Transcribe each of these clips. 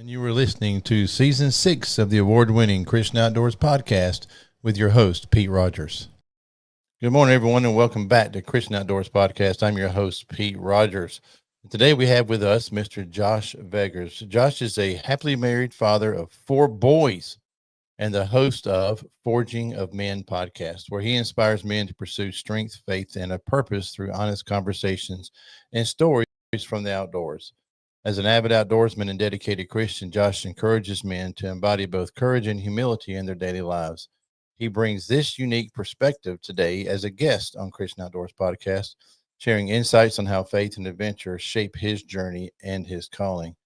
And you were listening to Season 6 of the award-winning Christian Outdoors podcast with your host, Pete Rogers. Good morning, everyone, and welcome back to Christian Outdoors podcast. I'm your host, Pete Rogers. Today we have with us Mr. Josh Vegors. Josh is a happily married father of 4 boys and the host of Forging of Men podcast, where he inspires men to pursue strength, faith, and a purpose through honest conversations and stories from the outdoors. As an avid outdoorsman and dedicated Christian, Josh encourages men to embody both courage and humility in their daily lives. He brings this unique perspective today as a guest on Christian Outdoors podcast, sharing insights on how faith and adventure shape his journey and his calling.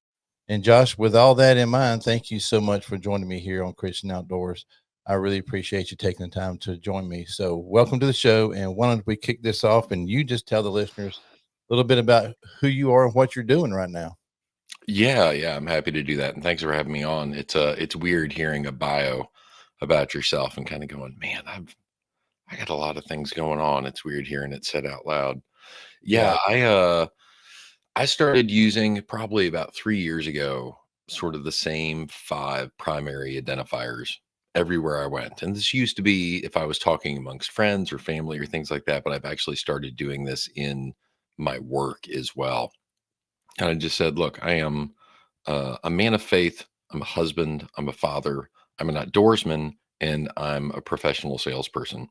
And Josh, with all that in mind, thank you so much for joining me here on Christian Outdoors. I really appreciate you taking the time to join me. So welcome to the show. And why don't we kick this off and you just tell the listeners a little bit about who you are and what you're doing right now. Yeah, I'm happy to do that. And thanks for having me on. It's weird hearing a bio about yourself and kind of going, man, I got a lot of things going on. It's weird hearing it said out loud. Yeah. I started using probably about 3 years ago, sort of the same 5 primary identifiers everywhere I went. And this used to be if I was talking amongst friends or family or things like that, but I've actually started doing this in my work as well. And I just said, look, I am a man of faith. I'm a husband. I'm a father. I'm an outdoorsman, and I'm a professional salesperson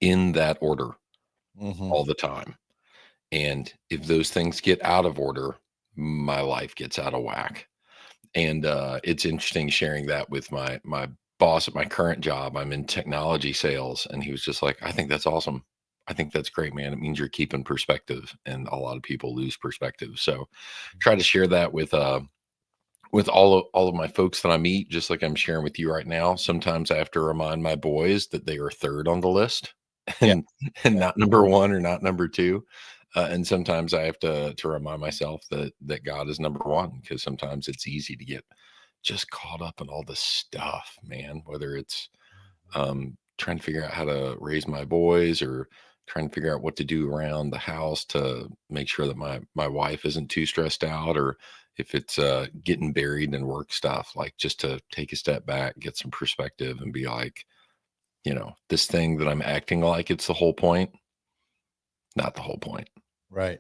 in that order all the time. And if those things get out of order, my life gets out of whack. And it's interesting sharing that with my boss at my current job. I'm in technology sales, and he was just like, I think that's awesome. I think that's great, man. It means you're keeping perspective, and a lot of people lose perspective. So try to share that with all of my folks that I meet, just like I'm sharing with you right now. Sometimes I have to remind my boys that they are third on the list Yeah. and not number 1 or not number 2. And sometimes I have to remind myself that God is number 1, because sometimes it's easy to get just caught up in all this stuff, man, whether it's trying to figure out how to raise my boys or trying to figure out what to do around the house to make sure that my wife isn't too stressed out, or if it's getting buried in work stuff, like just to take a step back, get some perspective and be like, this thing that I'm acting like it's the whole point, not the whole point. Right.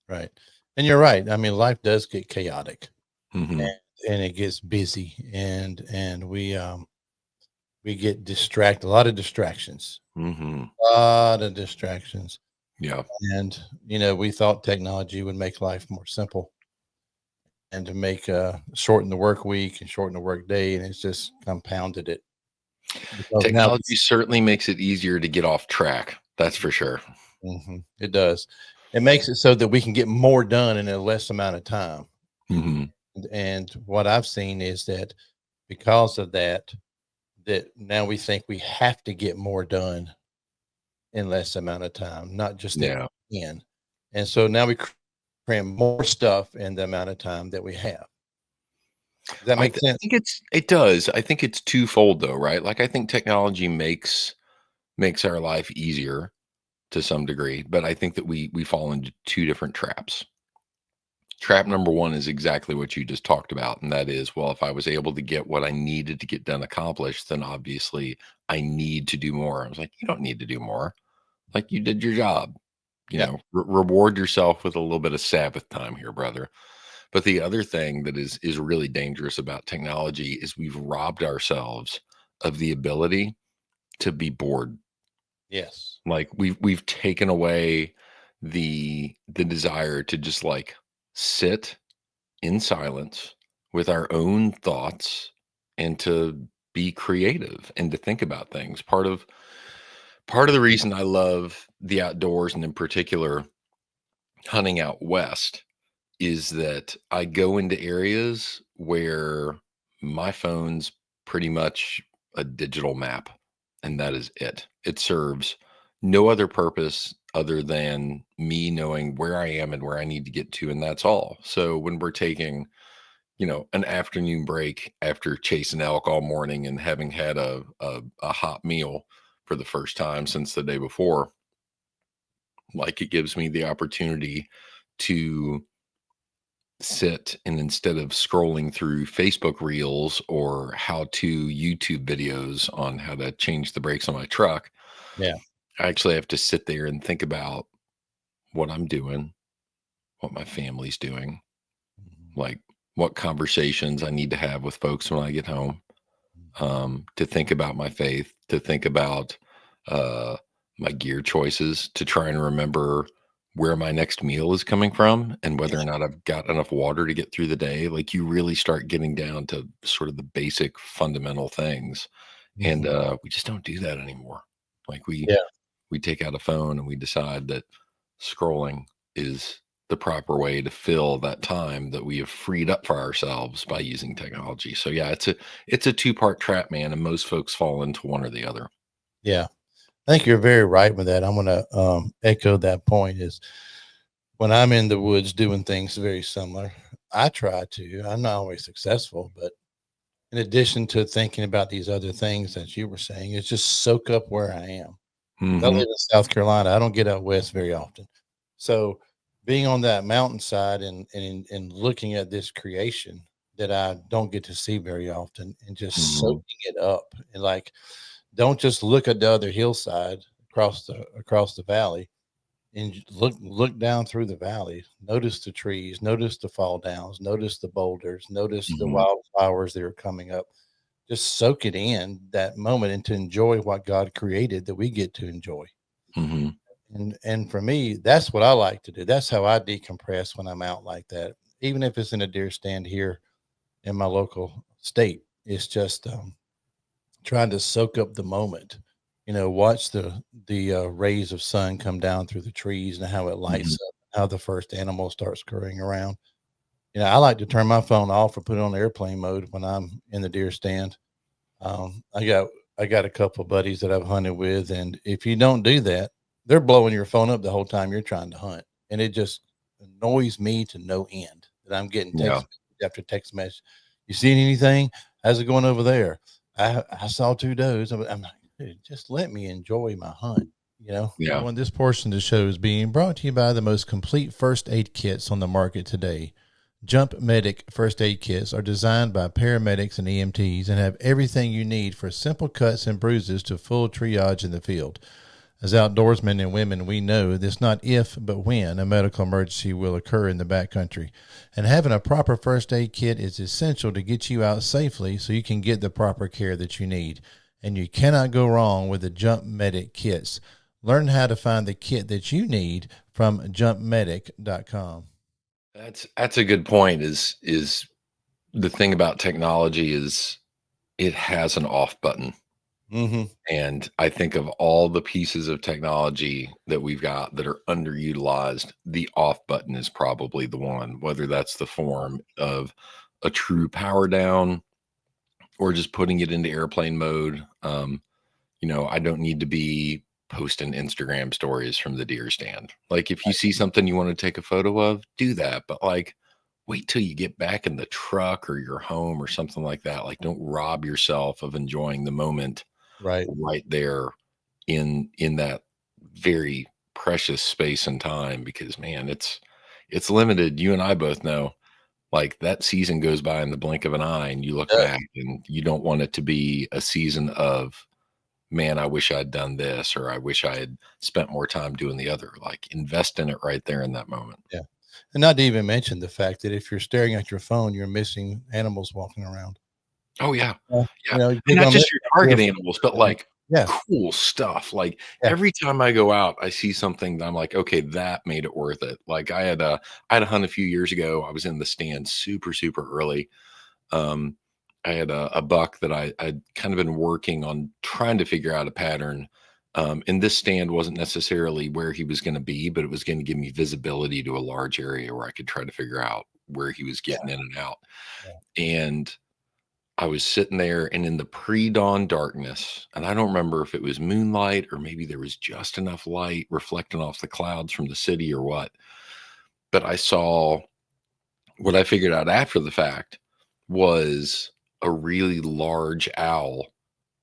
Right. And you're right. I mean, life does get chaotic Mm-hmm. and it gets busy and we get distracted, a lot of distractions, Mm-hmm. a lot of distractions. Yeah. And, we thought technology would make life more simple and to make shorten the work week and shorten the work day. And it's just compounded it because now Technology certainly makes it easier to get off track. That's for sure. it does. It makes it so that we can get more done in a less amount of time. Mm-hmm. And what I've seen is that because of that, that now we think we have to get more done in less amount of time, not just that Yeah. we can. And so now we cram more stuff in the amount of time that we have. Does that make I sense? think it does. I think it's twofold though, right? Like I think technology makes our life easier to some degree, but I think that we fall into 2 different traps. Trap number 1 is exactly what you just talked about, and that is, well, if I was able to get what I needed to get done accomplished, then obviously I need to do more. I was like, you don't need to do more. Like you did your job. Yeah. Reward yourself with a little bit of Sabbath time here, brother. But the other thing that is really dangerous about technology is we've robbed ourselves of the ability to be bored. Yes. Like we've taken away the desire to just like sit in silence with our own thoughts and to be creative and to think about things. Part of the reason I love the outdoors, and in particular hunting out west, is that I go into areas where my phone's pretty much a digital map, and that is it. It serves no other purpose other than me knowing where I am and where I need to get to, and that's all. So when we're taking, an afternoon break after chasing elk all morning and having had a hot meal for the first time since the day before, like it gives me the opportunity to sit and instead of scrolling through Facebook reels or how to YouTube videos on how to change the brakes on my truck, Yeah. I actually have to sit there and think about what I'm doing, what my family's doing, Mhm. like what conversations I need to have with folks when I get home, to think about my faith, to think about uh, my gear choices, to try and remember where my next meal is coming from and Yeah. whether or not I've got enough water to get through the day. Like you really start getting down to sort of the basic fundamental things. And Mhm. we just don't do that anymore. Like Yeah. we take out a phone and we decide that scrolling is the proper way to fill that time that we have freed up for ourselves by using technology. So yeah, it's a two-part trap, man, and most folks fall into one or the other. Yeah. I think you're very right with that. I'm going to echo that point is when I'm in the woods doing things very similar, I try to, I'm not always successful, but in addition to thinking about these other things that you were saying, is just soak up where I am. I live Mhm. in South Carolina. I don't get out west very often. So being on that mountainside and looking at this creation that I don't get to see very often and just Mhm. soaking it up and like don't just look at the other hillside across the valley and look down through the valley. Notice the trees, notice the fall downs, notice the boulders, notice the Mhm. wildflowers that are coming up. Just soak it in that moment and to enjoy what God created that we get to enjoy. Mhm. And for me, that's what I like to do. That's how I decompress when I'm out like that. Even if it's in a deer stand here in my local state, it's just trying to soak up the moment. Watch the rays of sun come down through the trees and how it Mhm. lights up, how the first animal starts scurrying around. I like to turn my phone off or put it on airplane mode when I'm in the deer stand. um, I got I got a couple of buddies that I've hunted with, and if you don't do that, they're blowing your phone up the whole time you're trying to hunt, and it just annoys me to no end that I'm getting Yeah. text message after text message. You seen anything? How's it going over there? I saw two does. I'm like, dude, just let me enjoy my hunt. You know. Yeah. Everyone, this portion of the show is being brought to you by the most complete first aid kits on the market today. Jump Medic first aid kits are designed by paramedics and EMTs and have everything you need for simple cuts and bruises to full triage in the field. As outdoorsmen and women, we know this not if, but when a medical emergency will occur in the backcountry. And having a proper first aid kit is essential to get you out safely so you can get the proper care that you need. And you cannot go wrong with the Jump Medic kits. Learn how to find the kit that you need from jumpmedic.com. That's a good point. Is the thing about technology is it has an off button. Mm-hmm. And I think of all the pieces of technology that we've got that are underutilized, the off button is probably the one, whether that's the form of a true power down or just putting it into airplane mode. I don't need to be posting Instagram stories from the deer stand. Like if you see something you want to take a photo of, do that. But like wait till you get back in the truck or your home or something like that. Like don't rob yourself of enjoying the moment Right. right there in that very precious space and time because man it's limited. You and I both know like that season goes by in the blink of an eye and you look back and you don't want it to be a season of man, I wish I'd done this or I wish I had spent more time doing the other. Like invest in it right there in that moment. Yeah. And not to even mention the fact that if you're staring at your phone, you're missing animals walking around. Oh yeah. Yeah. Yeah, You're and not gonna miss just your deer target for animals, but, animals. like, Yeah, cool stuff, like, yeah, every time I go out, I see something that I'm like, "Okay, that made it worth it." Like, I had a hunt a few years ago, I was in the stand super, super early, um, I had a buck that I'd kind of been working on trying to figure out a pattern, and this stand wasn't necessarily where he was gonna be, but it was gonna give me visibility to a large area where I could try to figure out where he was yeah, getting in and out, yeah. and I was sitting there and in the pre-dawn darkness, and I don't remember if it was moonlight or maybe there was just enough light reflecting off the clouds from the city or what. But I saw what I figured out after the fact was a really large owl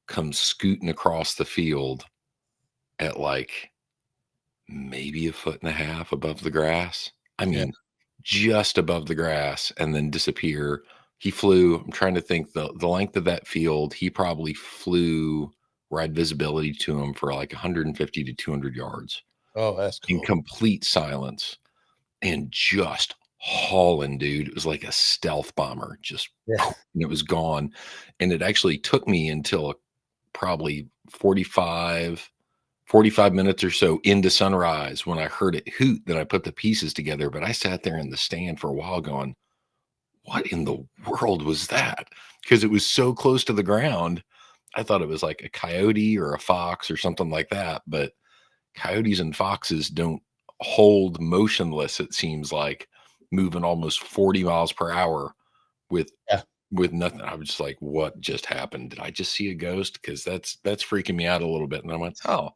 come scooting across the field at like maybe a foot and a half above the grass. I Yeah. mean, just above the grass and then disappear. He flew, I'm trying to think the length of that field. He probably flew where I had visibility to him for like 150 to 200 yards Oh, that's in cool. complete silence and just hauling, dude. It was like a stealth bomber, just Yeah. and it was gone. And it actually took me until probably 45 minutes or so into sunrise when I heard it hoot that I put the pieces together. But I sat there in the stand for a while going, what in the world was that? Because it was so close to the ground. I thought it was like a coyote or a fox or something like that. But coyotes and foxes don't hold motionless, it seems like, moving almost 40 miles per hour with Yeah. with nothing. I was just like, what just happened? Did I just see a ghost? Because that's freaking me out a little bit. And I went, oh,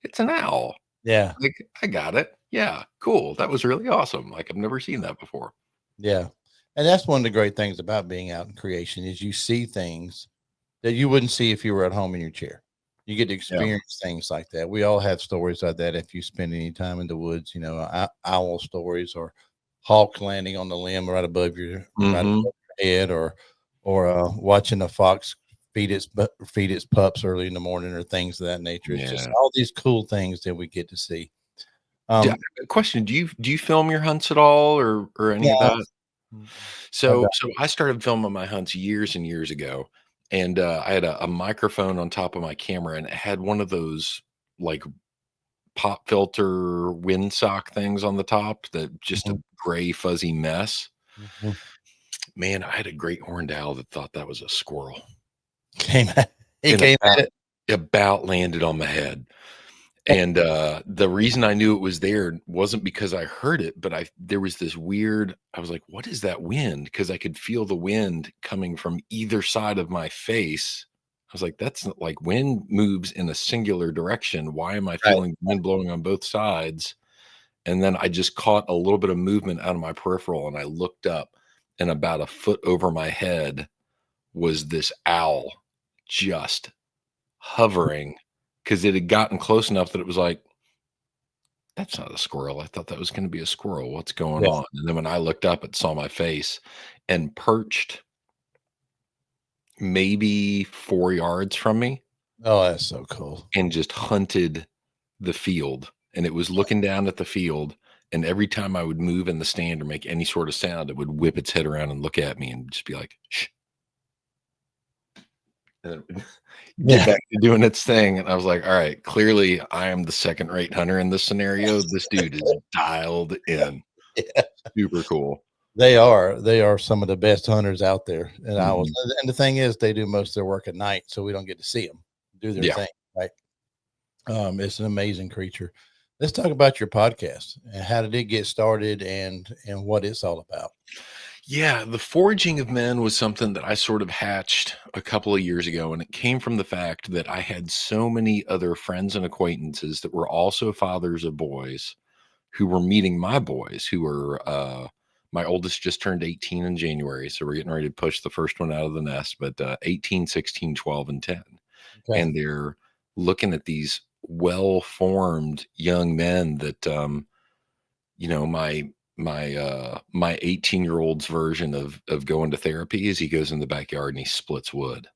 it's an owl. Yeah. Like, I got it. Yeah, cool. That was really awesome. Like, I've never seen that before. Yeah. And that's one of the great things about being out in creation is you see things that you wouldn't see if you were at home in your chair. You get to Yeah. experience things like that. We all have stories like that if you spend any time in the woods, owl stories or hawk landing on the limb right Mhm. above your head, or watching a fox feed its pups early in the morning, or things of that nature. It's just Yeah. all these cool things that we get to see. D Um, Question, do you film your hunts at all or any of no, that? mm, I So I started filming my hunts years and years ago, and, I had a microphone on top of my camera, and it had one of those, like, pop filter windsock things on the top that just a don't. gray fuzzy mess. Mhm. Man, I had a great horned owl that thought that was a squirrel, Came at He and came at it. about landed on my head. And, the reason I knew it was there wasn't because I heard it, but there was this weird I was like, "What is that wind?" Because I could feel the wind coming from either side of my face. I was like, "That's not like wind moves in a singular direction. Why am I Right. feeling wind blowing on both sides?" And then I just caught a little bit of movement out of my peripheral, and I looked up, and about a foot over my head was this owl just hovering because it had gotten close enough that it was like, "That's not a squirrel. I thought that was gonna be a squirrel. What's going Yeah. on?" And then when I looked up, it saw my face and perched maybe 4 yards from me Oh, that's so cool. and just hunted the field. And it was looking down at the field, and every time I would move in the stand or make any sort of sound, it would whip its head around and look at me and just be like, "Shh." And it would get Yeah. back to doing its thing, and I was like, "Alright, clearly I am the second-rate hunter in this scenario. This dude is dialed in." Yeah. Super cool. They are some of the best hunters out there, and owls. Mhm. And the thing is, they do most of their work at night, so we don't get to see them do their Yeah. thing, right? It's an amazing creature. Let's talk about your podcast and how did it get started, and what it's all about. Yeah, the foraging of men was something that I sort of hatched a couple of years ago, and it came from the fact that I had so many other friends and acquaintances that were also fathers of boys who were meeting my boys who were my oldest just turned 18 in January, so we're getting ready to push the first one out of the nest, but 18, 16, 12, and 10. Okay. And they're looking at these well-formed young men that my 18-year-old's version of going to therapy is he goes in the backyard and he splits wood.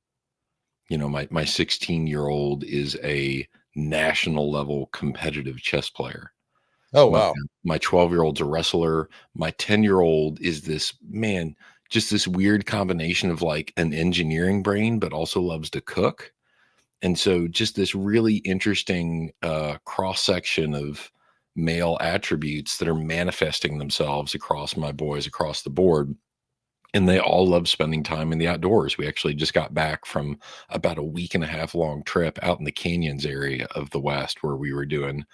My 16-year-old is a national level competitive chess player. Oh, My wow. my 12-year-old's a wrestler. My 10-year-old is this man, just this weird combination of like an engineering brain, but also loves to cook. And so just this really interesting cross section of male attributes that are manifesting themselves across my boys across the board. And they all love spending time in the outdoors. We actually just got back from about a week and a half long trip out in the canyons area of the West where we were doing,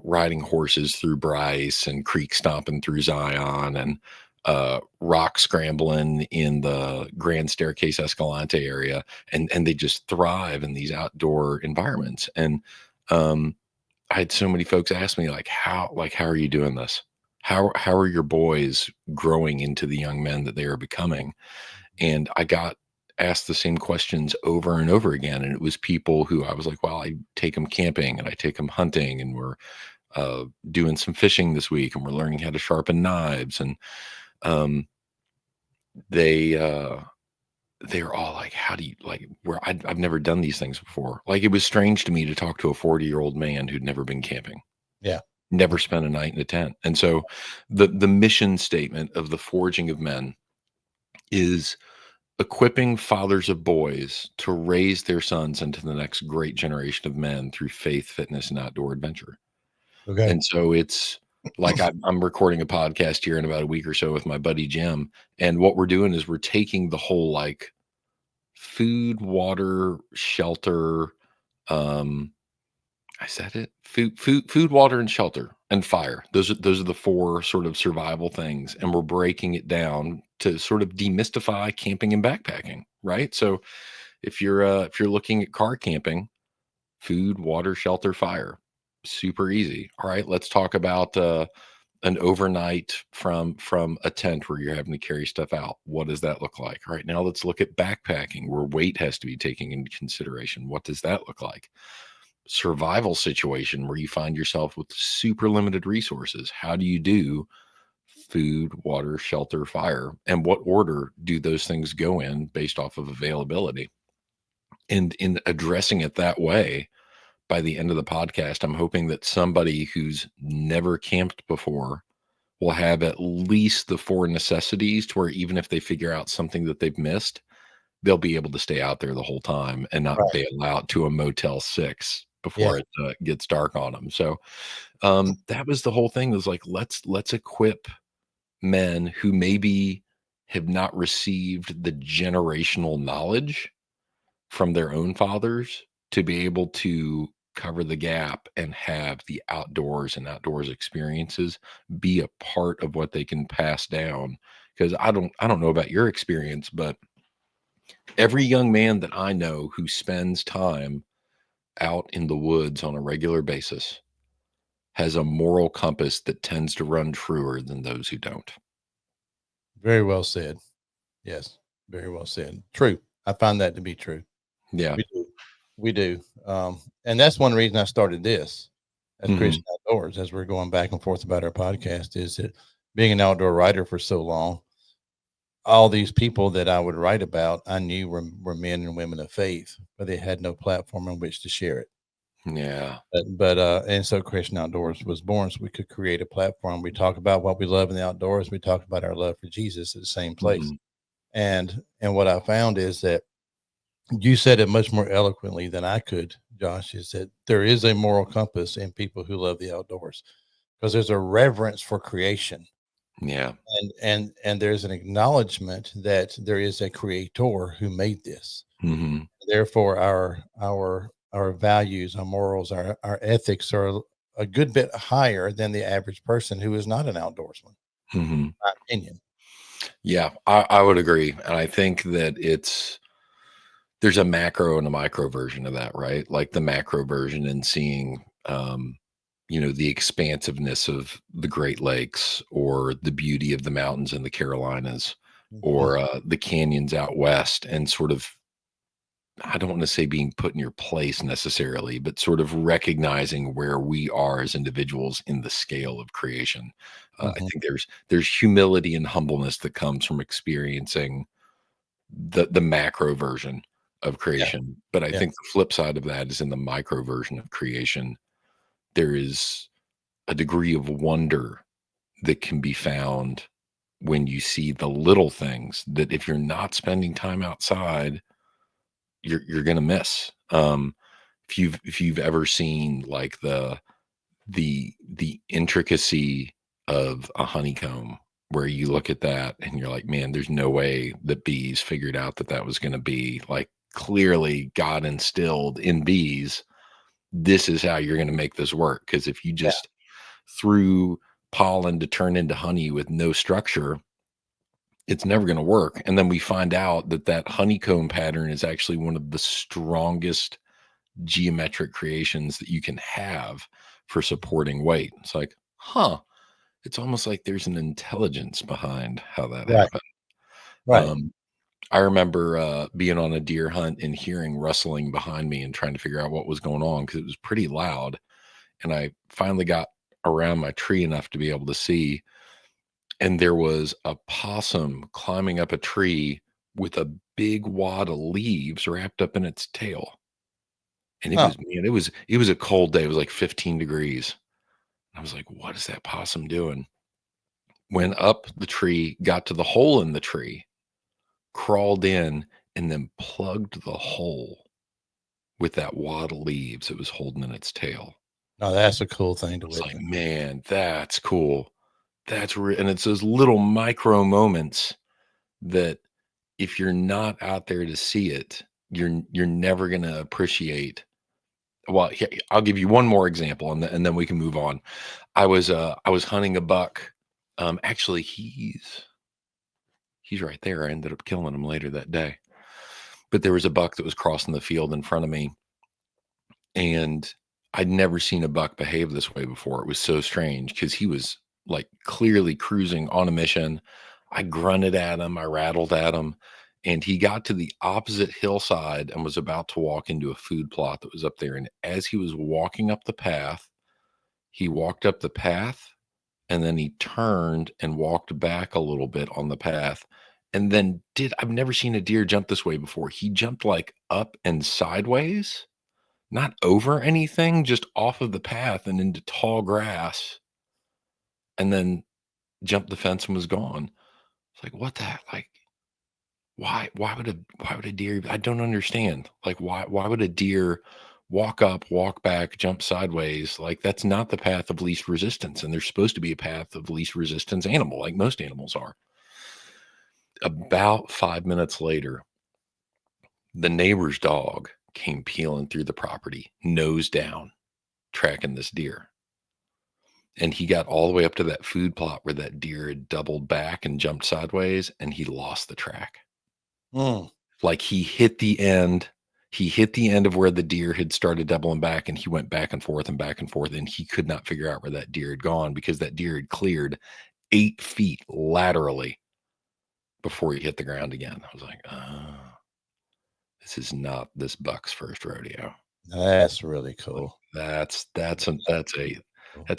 riding horses through Bryce and creek stomping through Zion and rock scrambling in the Grand Staircase Escalante area, and they just thrive in these outdoor environments. And um, I had so many folks ask me how are you doing this? How are your boys growing into the young men that they are becoming? And I got asked the same questions over and over again. And it was people who I was like, well, I take them camping and I take them hunting, and we're doing some fishing this week, and we're learning how to sharpen knives. And um, they they're all like, "How do you like?" Where I've never done these things before. Like, it was strange to me to talk to a 40-year-old man who'd never been camping, Yeah. never spent a night in a tent. And so, the mission statement of the Forging of Men is equipping fathers of boys to raise their sons into the next great generation of men through faith, fitness, and outdoor adventure. Okay. And so it's like I'm recording a podcast here in about a week or so with my buddy Jim, and what we're doing is we're taking the whole like food, water, shelter, um, I said it. Food, water, and shelter, and fire. Those are the four sort of survival things, and we're breaking it down to sort of demystify camping and backpacking, right? So if you're looking at car camping, food, water, shelter, fire, super easy. All right, let's talk about an overnight from a tent where you're having to carry stuff out. What does that look like? All right, now let's look at backpacking where weight has to be taken into consideration. What does that look like? Survival situation where you find yourself with super limited resources. How do you do food, water, shelter, fire? And what order do those things go in based off of availability? And in addressing it that way, by the end of the podcast, I'm hoping that somebody who's never camped before will have at least the four necessities to where even if they figure out something that they've missed, they'll be able to stay out there the whole time and not Right. bail out to a Motel 6 Yeah. before it gets dark on them. So that was the whole thing, was like, let's equip men who maybe have not received the generational knowledge from their own fathers to be able to cover the gap and have the outdoors and outdoors experiences be a part of what they can pass down. Because I don't know about your experience, but every young man that I know who spends time out in the woods on a regular basis has a moral compass that tends to run truer than those who don't. Very well said. Yes. Very well said. True. I find that to be true. Yeah. We do. We do. And that's one reason I started this as Mhm. Christian Outdoors, as we're going back and forth about our podcast, is that being an outdoor writer for so long, all these people that I would write about, I knew were men and women of faith, but they had no platform on which to share it. Yeah. And so Christian Outdoors was born so we could create a platform. We talk about what we love in the outdoors. We talk about our love for Jesus at the same place. Mhm. And what I found is that you said it much more eloquently than I could, Josh, is that there is a moral compass in people who love the outdoors because there's a reverence for creation, Yeah. and there's an acknowledgement that there is a creator who made this. Mhm. Therefore, our values, our morals, our ethics are a good bit higher than the average person who is not an outdoorsman, Mhm. my opinion. Yeah, I would agree. And I think that there's a macro and a micro version of that, right? Like the macro version and seeing, the expansiveness of the Great Lakes or the beauty of the mountains in the Carolinas Mhm. or the canyons out west, and sort of, I don't want to say being put in your place necessarily, but sort of recognizing where we are as individuals in the scale of creation. I Mhm. think there's humility and humbleness that comes from experiencing the macro version of Yeah, creation. But I yeah, think the flip side of that is in the micro version of creation, there is a degree of wonder that can be found when you see the little things that if you're not spending time outside, you're gonna miss. If you've ever seen like the intricacy of a honeycomb, where you look at that and you're like, man, there's no way that bees figured out that that was going to be like, clearly God instilled in bees, this is how you're going to make this work. Because if you yeah, just threw pollen to turn into honey with no structure, it's never going to work. And then we find out that that honeycomb pattern is actually one of the strongest geometric creations that you can have for supporting weight. It's like, huh, it's almost like there's an intelligence behind how that right, happened. right. Um, I remember being on a deer hunt and hearing rustling behind me and trying to figure out what was going on because it was pretty loud. And I finally got around my tree enough to be able to see, and there was a possum climbing up a tree with a big wad of leaves wrapped up in its tail. And Oh, it was a cold day. It was like 15 degrees. I was like, "What is that possum doing?" Went up the tree, got to the hole in the tree, crawled in, and then plugged the hole with that wad of leaves it was holding in its tail. no, that's a cool thing to It's like, witness. "Man, that's cool." And it's those little micro moments that if you're not out there to see it, you're never gonna appreciate. Well, I'll give you one more example, and then we can move on. I was hunting a buck. Actually, he's right there. I ended up killing him later that day. But there was a buck that was crossing the field in front of me, and I'd never seen a buck behave this way before. It was so strange because he was like clearly cruising on a mission. I grunted at him, I rattled at him, and he got to the opposite hillside and was about to walk into a food plot that was up there. And as he was walking up the path, he walked up the path and then he turned and walked back a little bit on the path. And then I've never seen a deer jump this way before. He jumped like up and sideways, not over anything, just off of the path and into tall grass, and then jumped the fence and was gone. It's like, what the heck? Like, why would a deer, I don't understand. Like, why would a deer walk up, walk back, jump sideways? Like, that's not the path of least resistance. And there's supposed to be a path of least resistance animal, like most animals are. About 5 minutes later, the neighbor's dog came peeling through the property, nose down, tracking this deer. And he got all the way up to that food plot where that deer had doubled back and jumped sideways, and he lost the track. Mm. Like, he hit the end of where the deer had started doubling back, and he went back and forth and back and forth, and he could not figure out where that deer had gone because that deer had cleared 8 feet laterally before he hit the ground again. I was like, "Oh, this is not this buck's first rodeo." That's really Like, cool. that's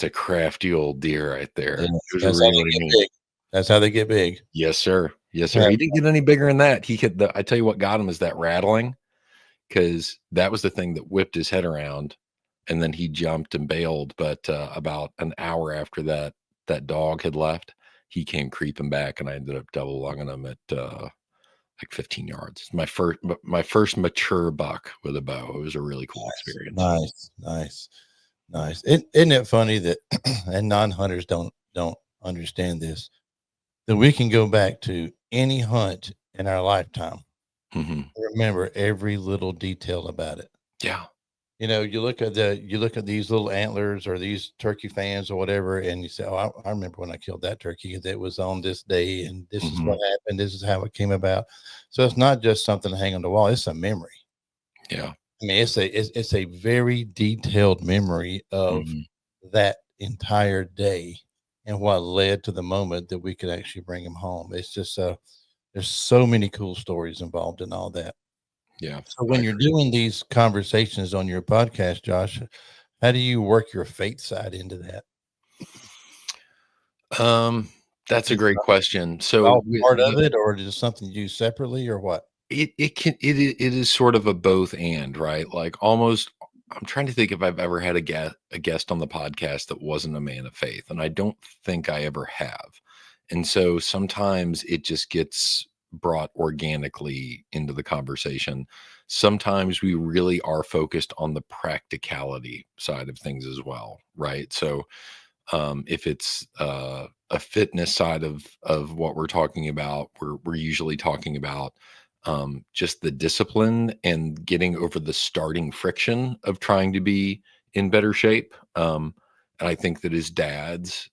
a crafty old deer right there. Yeah, It was that's how they really get neat. big. That's how they get big. Yes, sir. Yes, sir. Yeah. He didn't get any bigger than that. He hit the I tell you what got him is that rattling, because that was the thing that whipped his head around, and then he jumped and bailed. But about an hour after that dog had left, he came creeping back, and I ended up double lunging him at like 15 yards. My first mature buck with a bow. It was a really cool experience. Nice, nice, nice. Isn't it funny that and non-hunters don't understand this, that we can go back to any hunt in our lifetime, Hmm. remember every little detail about it. Yeah. You look at these little antlers or these turkey fans or whatever, and you say, "Oh, I remember when I killed that turkey. That was on this day, and this is Hmm. what happened. This is how it came about." So it's not just something to hang on the wall; it's a memory. Yeah. I mean, it's a very detailed memory of Hmm. that entire day and what led to the moment that we could actually bring him home. It's just there's so many cool stories involved in all that. Yeah. So I when you're agree. doing these conversations on your podcast, Josh, how do you work your faith side into that? Um, that's a Is great question. it So all part of it, or is it something you do separately, or what? it is sort of a both and, right? Like, almost, I'm trying to think if I've ever had a guest on the podcast that wasn't a man of faith, and I don't think I ever have. And so sometimes it just gets brought organically into the conversation. Sometimes we really are focused on the practicality side of things as well, right? So if it's a fitness side of what we're talking about, we're usually talking about just the discipline and getting over the starting friction of trying to be in better shape. And I think that as dads,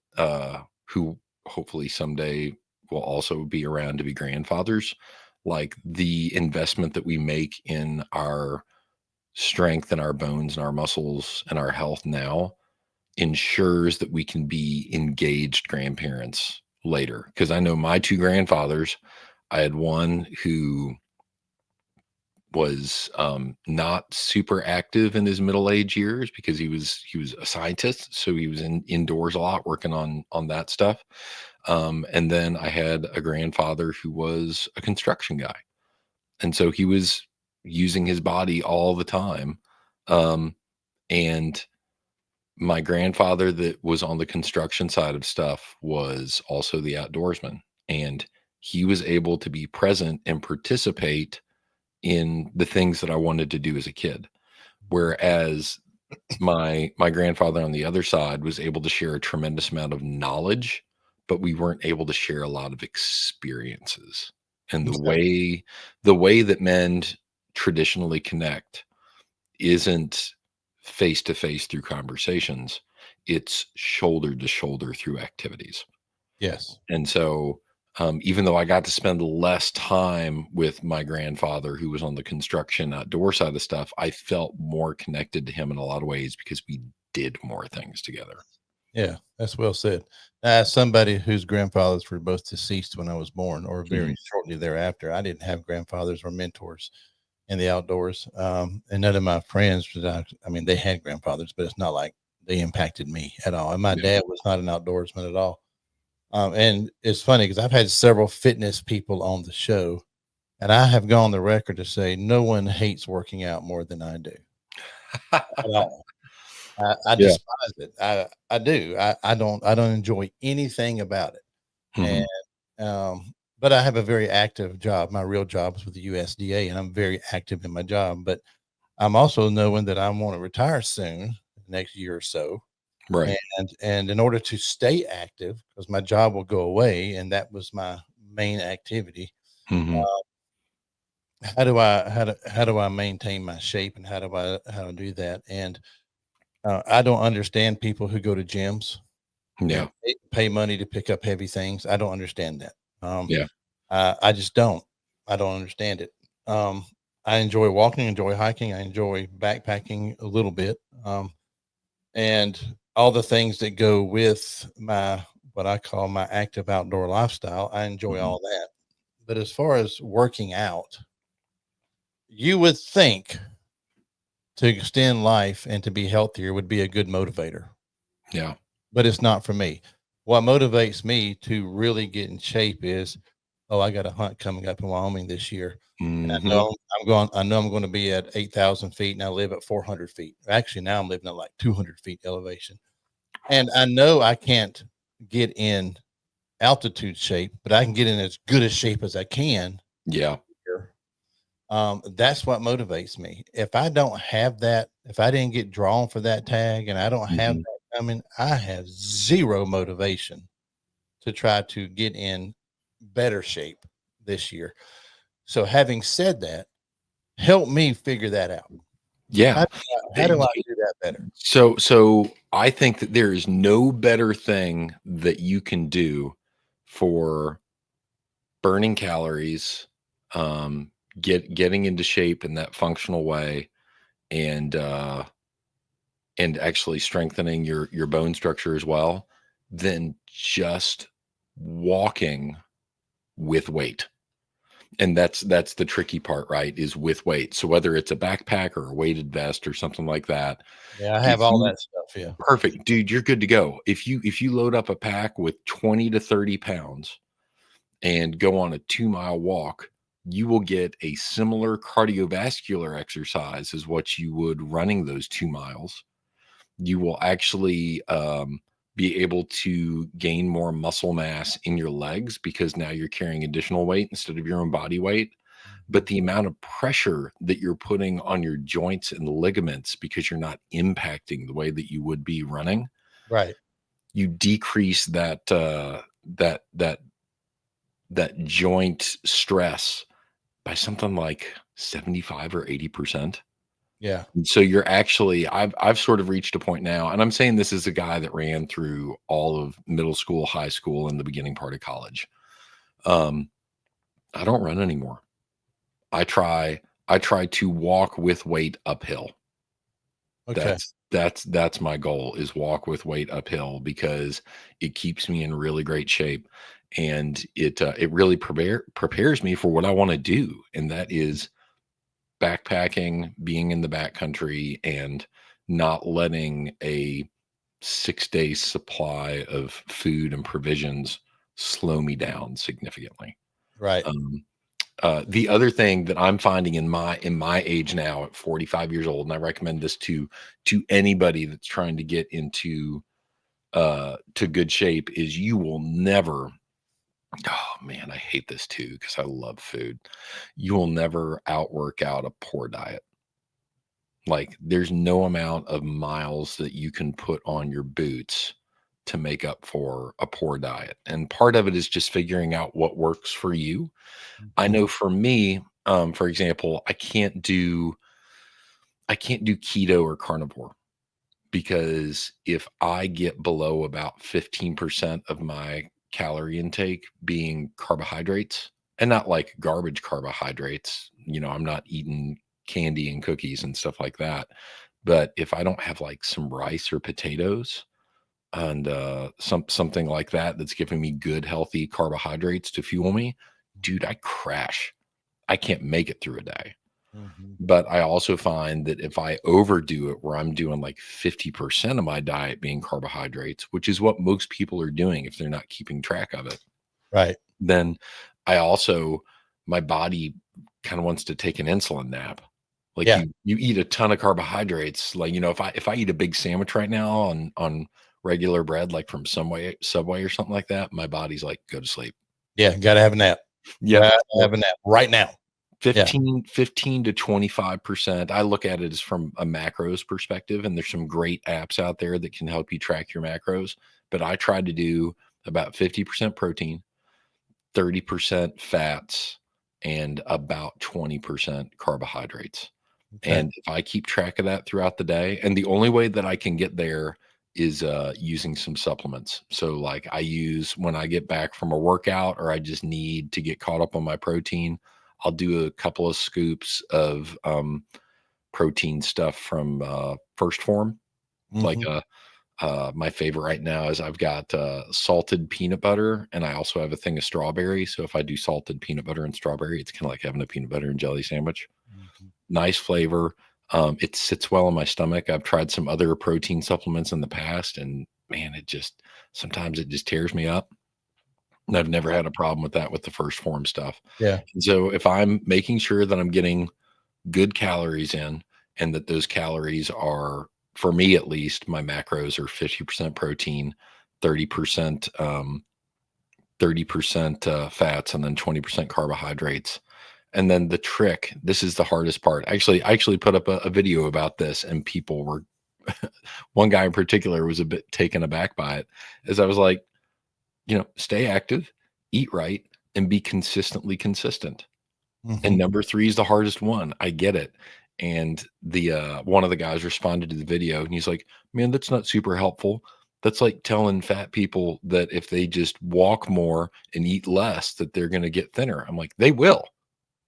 who hopefully someday will also be around to be grandfathers, like, the investment that we make in our strength and our bones and our muscles and our health now ensures that we can be engaged grandparents later. Because I know my two grandfathers, I had one who was not super active in his middle age years because he was a scientist, so he was indoors a lot working on that stuff. And then I had a grandfather who was a construction guy, and so he was using his body all the time. Um, and my grandfather that was on the construction side of stuff was also the outdoorsman, and he was able to be present and participate in the things that I wanted to do as a kid. Whereas my grandfather on the other side was able to share a tremendous amount of knowledge, but we weren't able to share a lot of experiences. And Okay. the way that men traditionally connect isn't face to face through conversations. It's shoulder to shoulder through activities. Yes. And so, even though I got to spend less time with my grandfather who was on the construction outdoor side of stuff, I felt more connected to him in a lot of ways because we did more things together. Yeah, that's well said. As somebody whose grandfathers were both deceased when I was born or very Mhm. shortly thereafter, I didn't have grandfathers or mentors in the outdoors. And none of my friends, I mean, they had grandfathers, but it's not like they impacted me at all. And my Yeah. dad was not an outdoorsman at all. And it's funny because I've had several fitness people on the show, and I have gone the record to say no one hates working out more than I do at all. I Yeah. despise it. I do. I don't enjoy anything about it. Mhm. But I have a very active job. My real job is with the USDA, and I'm very active in my job. But I'm also knowing that I want to retire soon, next year or so, Right. and in order to stay active, because my job will go away, and that was my main activity. Mhm. How do I maintain my shape, and how to do that? And I don't understand people who go to gyms and Yeah. pay money to pick up heavy things. I don't understand that. Yeah. I just don't. I don't understand it. Um, I enjoy walking, enjoy hiking, I enjoy backpacking a little bit, and all the things that go with my what I call my active outdoor lifestyle. I enjoy Mhm. all that. But as far as working out, you would think to extend life and to be healthier would be a good motivator, Yeah. but it's not for me. What motivates me to really get in shape is, oh, I got a hunt coming up in Wyoming this year. And Mhm. I know I'm going to be at 8,000 feet and I live at 400 feet. Actually, now I'm living at like 200 feet elevation. And I know I can't get in altitude shape, but I can get in as good a shape as I can Yeah. here. That's what motivates me. If I don't have that, if I didn't get drawn for that tag and I don't have Mhm. that coming, I have zero motivation to try to get in better shape this year. So having said that, help me figure that out. Yeah. How do I do that better? So I think that there is no better thing that you can do for burning calories, getting into shape in that functional way, and actually strengthening your bone structure as well, than just walking with weight. And that's the tricky part, right? Is with weight. So whether it's a backpack or a weighted vest or something like that, Yeah, I have if all you that stuff. Yeah. perfect, dude, you're good to go. If you load up a pack with 20 to 30 pounds and go on a 2-mile walk, you will get a similar cardiovascular exercise as what you would running those 2 miles. You will actually be able to gain more muscle mass in your legs because now you're carrying additional weight instead of your own body weight. But Mhm. the amount of pressure that you're putting on your joints and ligaments because you're not impacting the way that you would be running, Right. you decrease that joint stress by something like 75 or 80%. Yeah. And so you're actually I've sort of reached a point now, and I'm saying this as a guy that ran through all of middle school, high school, and the beginning part of college. Um, I don't run anymore. I try I try to walk with weight uphill. Okay. That's my goal, is walk with weight uphill because it keeps me in really great shape, and it really prepares me for what I want to do, and that is backpacking, being in the backcountry, and not letting a 6 day supply of food and provisions slow me down significantly. Right. Um, the other thing that I'm finding in my age now at 45 years old, and I recommend this to anybody that's trying to get into to good shape, is you will never, oh man, I hate this too because I love food. You will never outwork out a poor diet. Like, there's no amount of miles that you can put on your boots to make up for a poor diet. And part of it is just figuring out what works for you. I Mhm. know for me, for example, I can't do keto or carnivore because if I get below about 15% of my calorie intake being carbohydrates, and not like garbage carbohydrates, I'm not eating candy and cookies and stuff like that. But if I don't have like some rice or potatoes and something like that that's giving me good healthy carbohydrates to fuel me, dude, I crash. I can't make it through a day. Mhm. But I also find that if I overdo it, where I'm doing like 50% of my diet being carbohydrates, which is what most people are doing if they're not keeping track of it, Right. then I also, my body kind of wants to take an insulin nap. Like, Yeah. you eat a ton of carbohydrates. Like, if I eat a big sandwich right now on regular bread, like from Subway or something like that, my body's like, go to sleep. Yeah. Got to have a nap. Yep. Got to have a nap right now. Yeah. 15 to 25%. I look at it as from a macros perspective, and there's some great apps out there that can help you track your macros. But I try to do about 50% protein, 30% fats, and about 20% carbohydrates. Okay. And if I keep track of that throughout the day, and the only way that I can get there is using some supplements. So, like, I use when I get back from a workout or I just need to get caught up on my protein, I'll do a couple of scoops of protein stuff from First Form. Like, Mhm. my favorite right now is I've got salted peanut butter, and I also have a thing of strawberry. So if I do salted peanut butter and strawberry, it's kind of like having a peanut butter and jelly sandwich. Mhm. Nice flavor. It sits well in my stomach. I've tried some other protein supplements in the past, and man, sometimes it just tears me up. And I've never had a problem with that with the First Form stuff. Yeah. And so if I'm making sure that I'm getting good calories in, and that those calories are, for me at least, my macros are 50% protein, 30% 30% fats, and then 20% carbohydrates. And then the trick, this is the hardest part. Actually, I actually put up a video about this, and people were one guy in particular was a bit taken aback by it, as I was like, stay active, eat right, and be consistently consistent. And Mhm. number 3 is the hardest one. I get it. And the one of the guys responded to the video, and he's like, "Man, that's not super helpful. That's like telling fat people that if they just walk more and eat less, that they're going to get thinner." I'm like, "They will."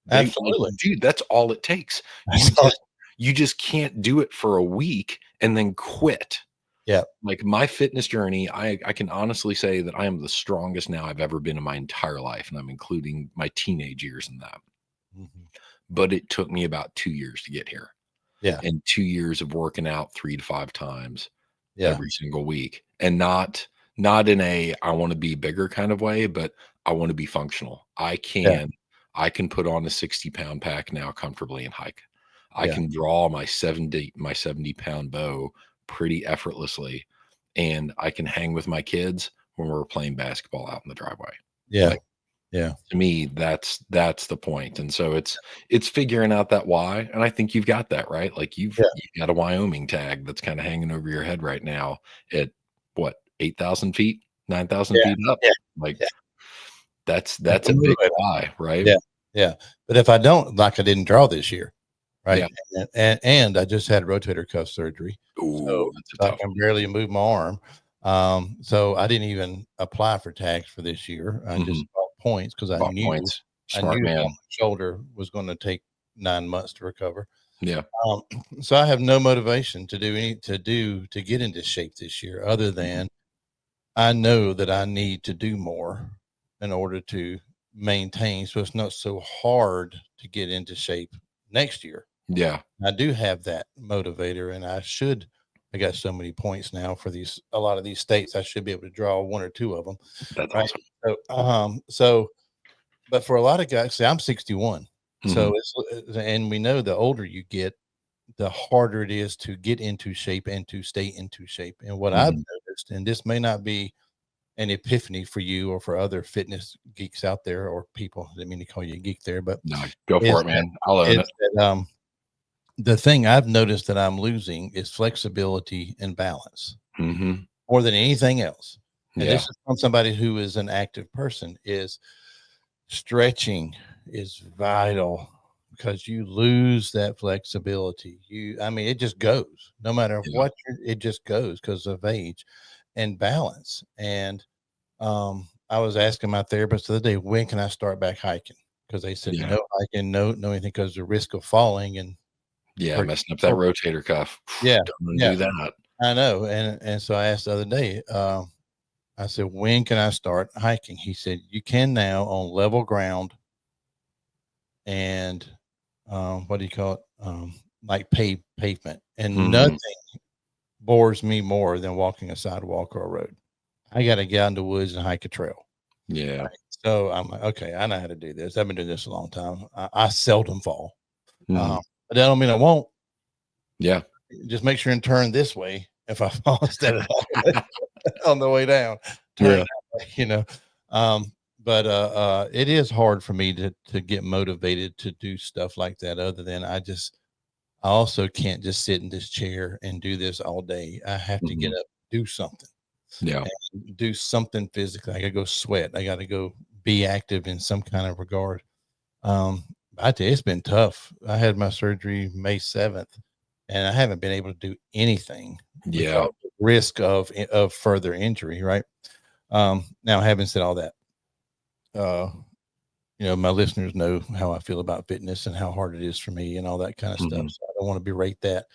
They like, Absolutely. dude, that's all it takes. That's all. You just can't do it for a week and then quit. Yeah. Like, my fitness journey, I can honestly say that I am the strongest now I've ever been in my entire life, and I'm including my teenage years in that. Mhm. But it took me about 2 years to get here, Yeah. and 2 years of working out 3 to 5 times Yeah. every single week, and not in a I wanna be bigger kind of way, but I wanna be functional. Yeah. I can put on a 60-pound pack now comfortably and hike. I Yeah. can draw my 70-pound bow pretty effortlessly, and I can hang with my kids when we're playing basketball out in the driveway. Yeah. Like, Yeah. to me, that's the point. And so it's figuring out that why, and I think you've got that, right? Like, you've Yeah. you've got a Wyoming tag that's kinda hanging over your head right now at what, 8,000 feet, 9,000 Yeah. feet up? Yeah. Like, Yeah. If that's I a move big it. why, right? Yeah. Yeah. But if I don't, like, I didn't draw this year, Yeah. right? And I just had rotator cuff surgery, Ooh, so that's a I tough can one. barely move my arm. So I didn't even apply for tags for this year. I Mhm. just bought points because Bought points. I Smart knew man. my shoulder was gonna take 9 months to recover. Yeah. Um, so I have no motivation to get into shape this year other Mhm. than I know that I need to do more in order to maintain, so it's not so hard to get into shape next year. Yeah. I do have that motivator, and I got so many points now for a lot of these states. I should be able to draw one or two of them. That's Right. awesome. But for a lot of guys, see, I'm 61. Mhm. So and we know the older you get, the harder it is to get into shape and to stay into shape. And what I've Mhm. noticed, and this may not be an epiphany for you or for other fitness geeks out there or people, I didn't mean to call you a geek there, but No, go for is it, man. I'll own it. the thing I've noticed that I'm losing is flexibility and balance Mhm. more than anything else. And this Yeah. is from somebody who is an active person, is stretching is vital because you lose that flexibility. I mean, it just goes no matter Yeah. what, it just goes because of age and balance. And I was asking my therapist the other day, when can I start back hiking? Because they said Yeah. no hiking, no anything, because the risk of falling and Yeah, hurt messing up that your shoulder. rotator cuff. Yeah, Don't yeah, do that. I know. And so I asked the other day, I said, when can I start hiking? He said, you can now on level ground and what do you call it? Like pavement. And nothing Mhm. bores me more than walking a sidewalk or a road. I got to get out in the woods and hike a trail. Yeah. So I'm like, okay, I know how to do this. I've been doing this a long time. I seldom fall. Mhm. But that don't mean I won't. Yeah. Just make sure and turn this way if I fall instead of on the way down. Turn Yeah. that way, you know. Um, but it is hard for me to get motivated to do stuff like that. Other than I also can't just sit in this chair and do this all day. I have to get Mhm. up, do something, Yeah. and do something physically. I gotta go sweat. I gotta go be active in some kind of regard. Um, I tell you, it's been tough. I had my surgery May 7th, and I haven't been able to do anything because Yeah. of the risk of further injury, right? Now, having said all that, uh, my listeners know how I feel about fitness and how hard it is for me and all that kind of stuff. Mhm. So I don't want to berate that.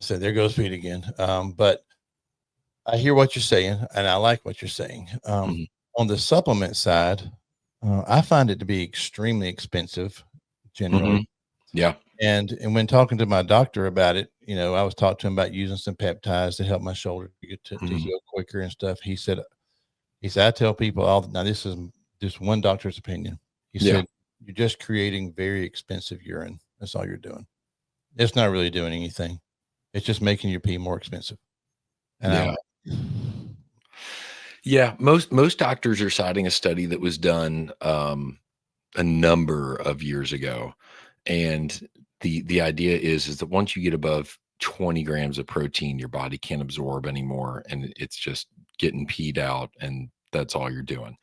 So there goes Pete again. But I hear what you're saying, and I like what you're saying. Mhm. On the supplement side, I find it to be extremely expensive generally. Mhm. Yeah. And when talking to my doctor about it, I was talking to him about using some peptides to help my shoulder get to Mhm. heal quicker and stuff. He said, I tell people now this is just one doctor's opinion. He Yeah. said, you're just creating very expensive urine. That's all you're doing. It's not really doing anything. It's just making your pee more expensive. And I'm Yeah. like, Yeah. Most doctors are citing a study that was done a number of years ago. And the idea is that once you get above 20 grams of protein, your body can't absorb anymore. And it's just getting peed out. And that's all you're doing.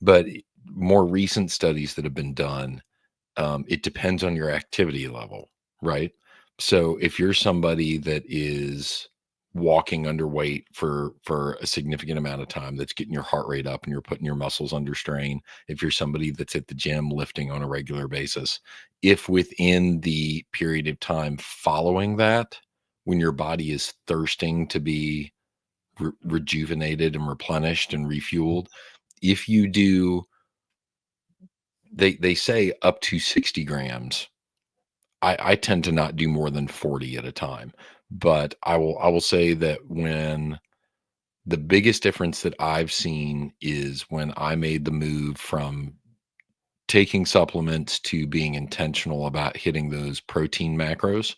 But more recent studies that have been done, it depends on your activity level, right? So if you're somebody that is walking underweight for a significant amount of time, that's getting your heart rate up and you're putting your muscles under strain. If you're somebody that's at the gym lifting on a regular basis, if within the period of time following that, when your body is thirsting to be rejuvenated and replenished and refueled, if you do, they say up to 60 grams. I tend to not do more than 40 at a time, but I will say that when the biggest difference that I've seen is when I made the move from taking supplements to being intentional about hitting those protein macros.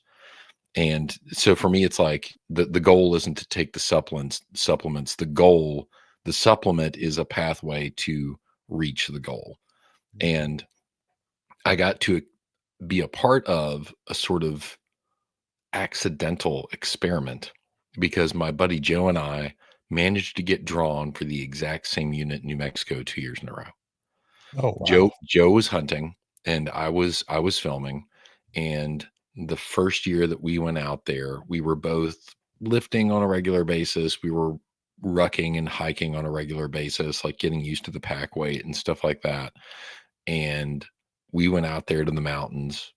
And so for me, it's like the goal isn't to take the supplements. The supplement is a pathway to reach the goal. And I got to be a part of a sort of accidental experiment because my buddy Joe and I managed to get drawn for the exact same unit in New Mexico 2 years in a row. oh, Joe wow. Joe was hunting and I was filming, and the first year that we went out there, we were both lifting on a regular basis. We were rucking and hiking on a regular basis, like getting used to the pack weight and stuff like that. And we went out there to the mountains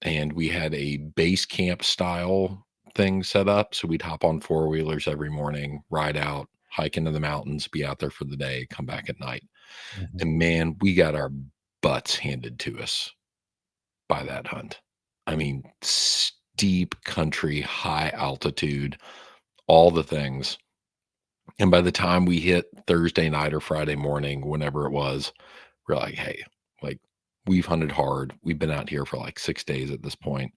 and we had a base camp style thing set up. So we'd hop on four wheelers every morning, ride out, hike into the mountains, be out there for the day, come back at night. Mhm. And man, we got our butts handed to us by that hunt. I mean, steep country, high altitude, all the things. And by the time we hit Thursday night or Friday morning, whenever it was, we're like, hey, like we've hunted hard. We've been out here for like 6 days at this point.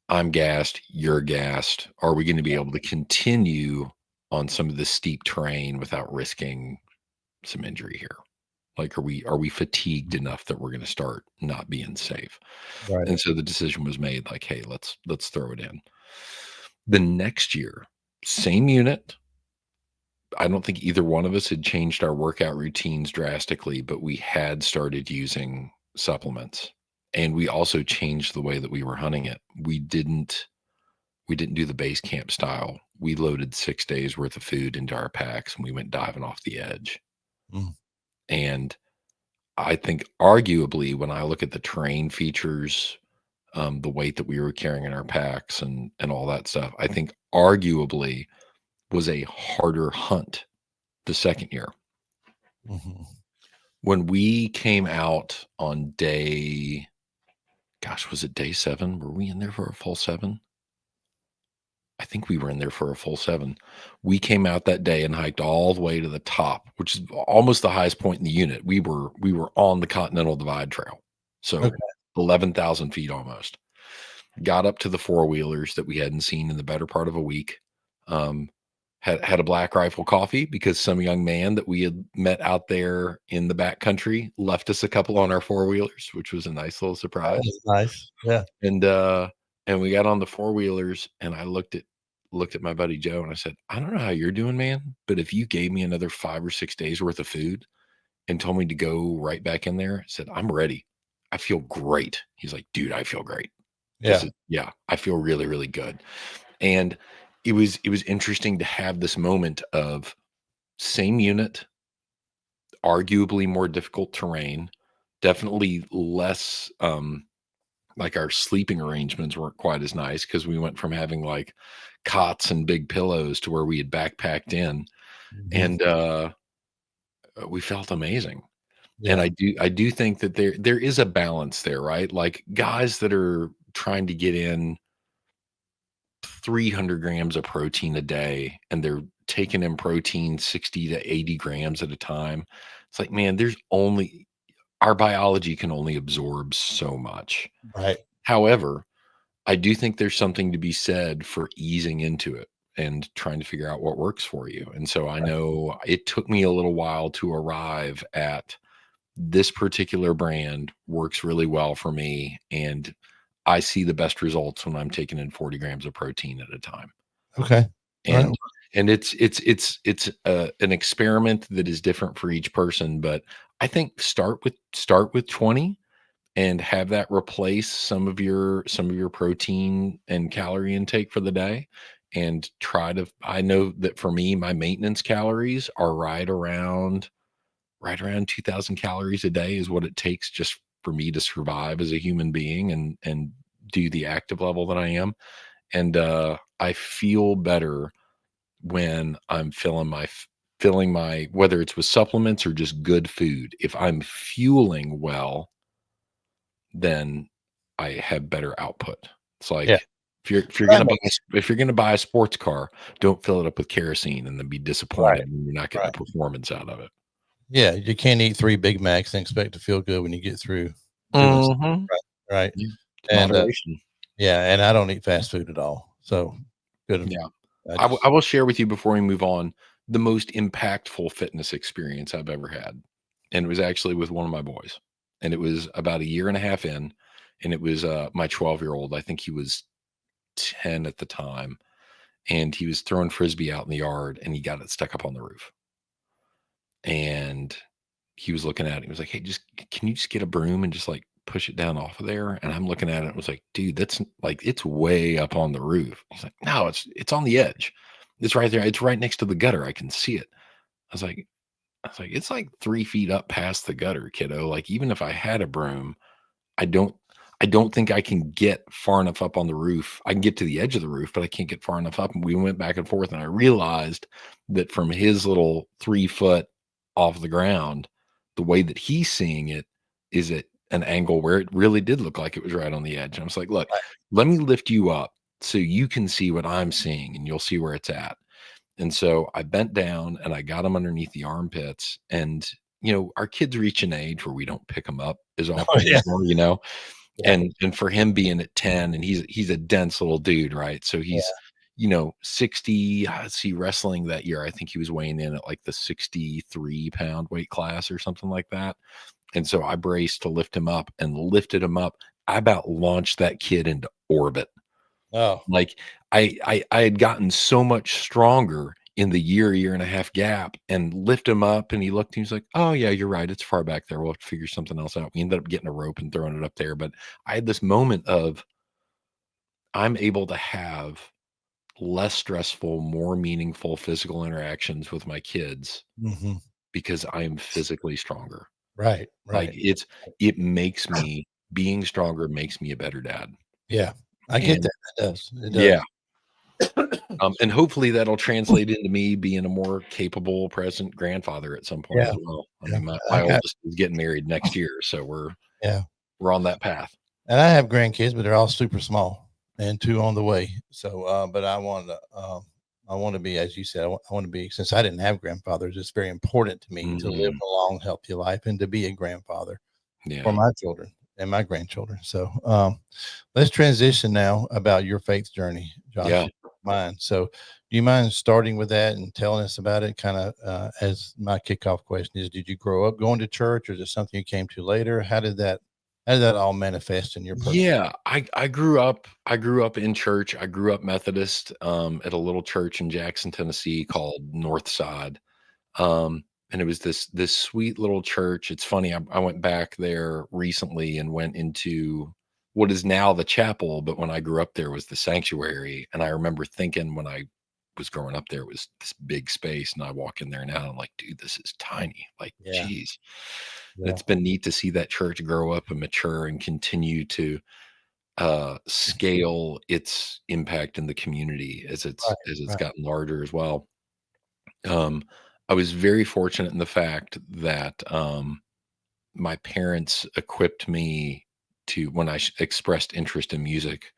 I'm gassed. You're gassed. Are we going to be able to continue on some of this steep terrain without risking some injury here? Like, are we fatigued enough that we're going to start not being safe? Right. And so the decision was made, like, hey, let's throw it in. The next year, same unit. I don't think either one of us had changed our workout routines drastically, but we had started using supplements. And we also changed the way that we were hunting it. We didn't do the base camp style. We loaded 6 days worth of food into our packs and we went diving off the edge. Mm. And I think arguably when I look at the terrain features, the weight that we were carrying in our packs and all that stuff, I think arguably was a harder hunt the second year. Mhm. When we came out on was it day 7? Were we in there for a full 7? I think we were in there for a full 7. We came out that day and hiked all the way to the top, which is almost the highest point in the unit. We were on the Continental Divide Trail, so Okay. 11,000 feet almost. Got up to the four-wheelers that we hadn't seen in the better part of a week. Had a Black Rifle coffee because some young man that we had met out there in the backcountry left us a couple on our four-wheelers, which was a nice little surprise. That's nice. Yeah. And we got on the four-wheelers, and I looked at my buddy Joe, and I said, "I don't know how you're doing, man, but if you gave me another 5 or 6 days worth of food and told me to go right back in there," I said, "I'm ready. I feel great." He's like, "Dude, I feel great. Yeah. I feel really, really good." And it was interesting to have this moment of same unit, arguably more difficult terrain, definitely less, like our sleeping arrangements weren't quite as nice because we went from having like cots and big pillows to where we had backpacked in, Mhm. and we felt amazing. And Yeah. I do think that there is a balance there, right? Like guys that are trying to get in 300 grams of protein a day and they're taking in protein 60 to 80 grams at a time. It's like, man, there's only our biology can only absorb so much. Right. However, I do think there's something to be said for easing into it and trying to figure out what works for you. And so I know it took me a little while to arrive at this particular brand works really well for me. And I see the best results when I'm taking in 40 grams of protein at a time. Okay. All right. And it's an experiment that is different for each person, but I think start with 20 and have that replace some of your protein and calorie intake for the day, and try to I know that for me, my maintenance calories are right around 2,000 calories a day is what it takes just for me to survive as a human being and do the active level that I am. And I feel better when I'm filling my whether it's with supplements or just good food. If I'm fueling well, then I have better output. It's Yeah. like That makes if you're gonna buy a sports car, don't fill it up with kerosene and then be right. disappointed when you're not getting Right. the performance out of it. Yeah. You can't eat 3 Big Macs and expect to feel good when you get through doing stuff. Mhm. Right. Right. Yeah. And, Moderation. yeah, and I don't eat fast food at all. So good. Yeah. I I just will share with you before we move on the most impactful fitness experience I've ever had, and it was actually with one of my boys, and it was about a year and a half in, and it was, my 12-year-old. I think he was 10 at the time, and he was throwing Frisbee out in the yard, and he got it stuck up on the roof, and he was looking at it. He was like, "Hey, just can you just get a broom and just, like, push it down off of there?" And I'm looking at it and was like, "Dude, that's like, it's way up on the roof." He's like, "No, it's on the edge. It's right there. It's right next to the gutter. I can see it." I was like "It's like 3 feet up past the gutter, kiddo. Like, even if I had a broom, I don't I don't think I can get far enough up on the roof. I can get to the edge of the roof, but I can't get far enough up." And we went back and forth, and I realized that from his little 3 foot off the ground, the way that he's seeing it is at an angle where it really did look like it was right on the edge. And I was like, look, Right. let me lift you up so you can see what I'm seeing and you'll see where it's at. And so I bent down and I got him underneath the armpits. And, our kids reach an age where we don't pick them up as Oh, often yeah. anymore. Yeah. And for him being at 10 and he's a dense little dude, right? So he's, 60, let's see, wrestling that year, I think he was weighing in at like the 63-pound weight class or something like that. And so I braced to lift him up and lifted him up. I about launched that kid into orbit. Oh, Like I had gotten so much stronger in the year and a half gap and lift him up and he looked and he's like, "Oh yeah, you're right. It's far back there. We'll have to figure something else out." We ended up getting a rope and throwing it up there. But I had this moment of I'm able to have less stressful, more meaningful physical interactions with my kids mhm. because I'm physically stronger. Right, Like right. it makes me being stronger makes me a better dad. Yeah. I get And that. It does. It yeah. does. And hopefully that'll translate into me being a more capable present grandfather at some point Yeah, as well. I yeah. mean, my I my got oldest is getting married next year, so we're yeah. on that path. And I have grandkids, but they're all super small and 2 on the way. So, but I want to be, as you said, I want to be, since I didn't have grandfathers, it's very important to me to live Mhm. a long, healthy life and to be a grandfather for Yeah. my children and my grandchildren. So, let's transition now about your faith journey, Josh, Yeah. if you don't mind. So, do you mind starting with that and telling us about it? Kind of as my kickoff question is: did you grow up going to church, or is it something you came to later? How did that all manifest in your personal? Yeah, I grew up in church. I grew up Methodist, at a little church in Jackson, Tennessee called Northside. And it was this sweet little church. It's funny, I went back there recently and went into what is now the chapel, but when I grew up there was the sanctuary. And I remember thinking when I was growing up there, it was this big space. And I walk in there now and I'm like, dude, this is tiny. Like, Yeah, geez. And yeah, it's been neat to see that church grow up and mature and continue to scale its impact in the community as right, it's right. gotten larger as well. Um, I was very fortunate in the fact that, my parents equipped me to when I expressed interest in music,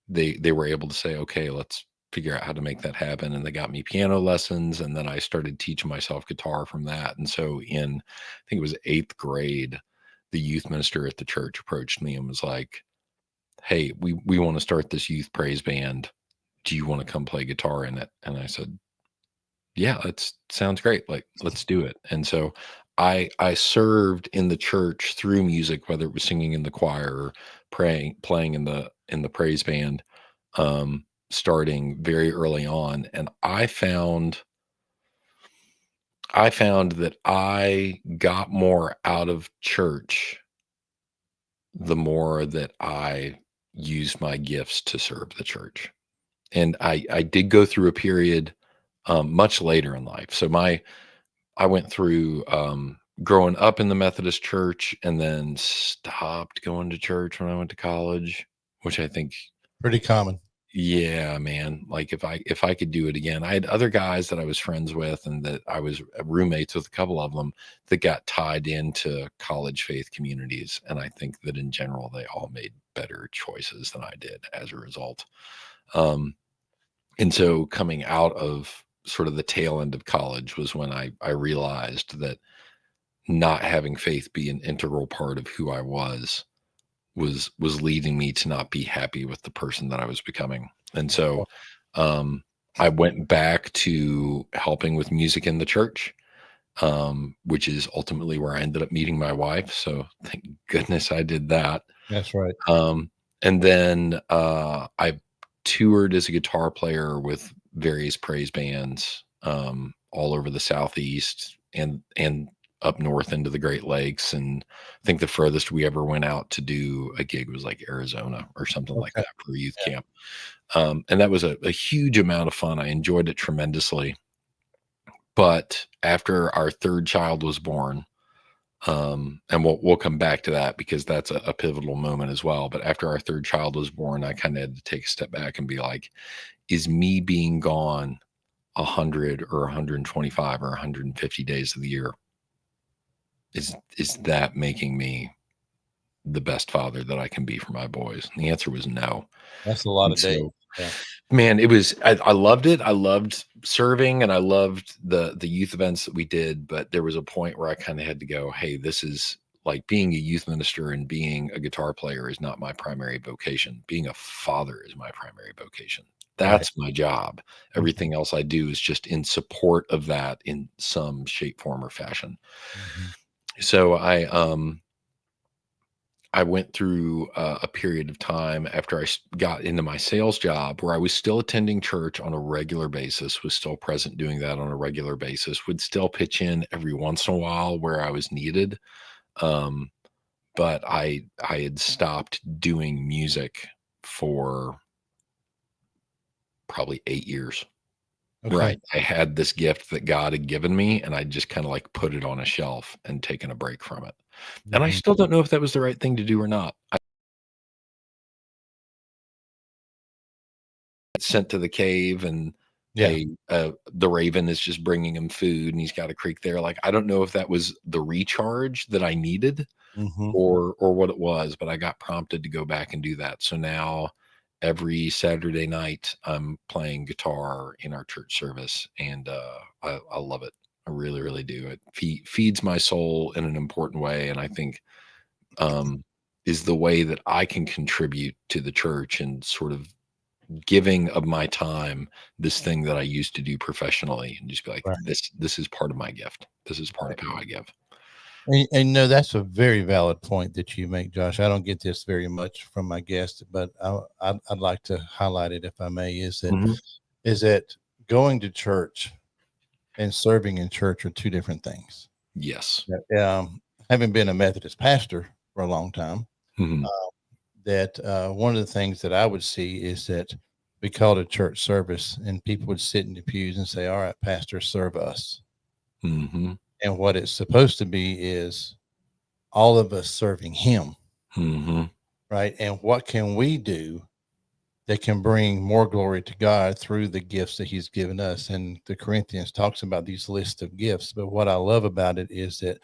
they were able to say, "Okay, let's figure out how to make that happen," and they got me piano lessons, and then I started teaching myself guitar from that, and so I think it was 8th grade, the youth minister at the church approached me and was like, "Hey, we wanna start this youth praise band. Do you wanna come play guitar in it?" And I said, yeah, that sounds great. Like, let's do it. And so I served in the church through music, whether it was singing in the choir or playing in the praise band, starting very early on. And I found that I got more out of church the more that I used my gifts to serve the church. And I did go through a period much later in life. So I went through, growing up in the Methodist church and then stopped going to church when I went to college, which I think, Pretty common. yeah, man, like if I could do it again. I had other guys that I was friends with and that I was roommates with a couple of them that got tied into college faith communities, and I think that in general, they all made better choices than I did as a result. Um, and so coming out of sort of the tail end of college was when I realized that not having faith be an integral part of who I was leading me to not be happy with the person that I was becoming. And so um I went back to helping with music in the church, which is ultimately where I ended up meeting my wife. So thank goodness I did that. That's right. Um, and then I toured as a guitar player with various praise bands all over the Southeast and up north into the Great Lakes. And I think the furthest we ever went out to do a gig was like Arizona or something like Okay. that for a youth Yeah. camp. And that was a huge amount of fun. I enjoyed it tremendously. But after our third child was born, and we'll come back to that because that's a pivotal moment as well. But after our third child was born, I kind of had to take a step back and be like, is me being gone 100 or 125 or 150 days of the year, is that making me the best father that I can be for my boys? And the answer was no. That's a lot And of days. so, Yeah. man, I loved it. I loved serving and I loved the youth events that we did, but there was a point where I kind of had to go, hey, this is like being a youth minister and being a guitar player is not my primary vocation. Being a father is my primary vocation. Right. That's my job. Mhm. Everything else I do is just in support of that in some shape, form, or fashion. Mhm. So I went through a period of time after got into my sales job where I was still attending church on a regular basis, was still present doing that on a regular basis, would still pitch in every once in a while where I was needed. Um, but I had stopped doing music for probably 8 years. Okay. Right. I had this gift that God had given me, and I just kind of like put it on a shelf and taken a break from it. And I Mhm. still don't know if that was the right thing to do or not. Sent to the cave and Yeah. the raven is just bringing him food and he's got a creek there. Like, I don't know if that was the recharge that I needed Mhm. or what it was, but I got prompted to go back and do that. So now every Saturday night I'm playing guitar in our church service and I love it. I really, really do. It feeds my soul in an important way. And I think um is the way that I can contribute to the church and sort of giving of my time, this thing that I used to do professionally and just be like, Right. this is part of my gift. This is part Right. of how I give. And no, that's a very valid point that you make, Josh. I don't get this very much from my guests, but I'd like to highlight it if I may. Mhm. Is that going to church and serving in church are two different things. Yes. Yeah. Having been a Methodist pastor for a long time, Mhm. uh, that one of the things that I would see is that we called a church service, and people would sit in the pews and say, "All right, Pastor, serve us." Mhm. And what it's supposed to be is all of us serving Him, Mhm. right? And what can we do that can bring more glory to God through the gifts that He's given us? And the Corinthians talks about these lists of gifts. But what I love about it is that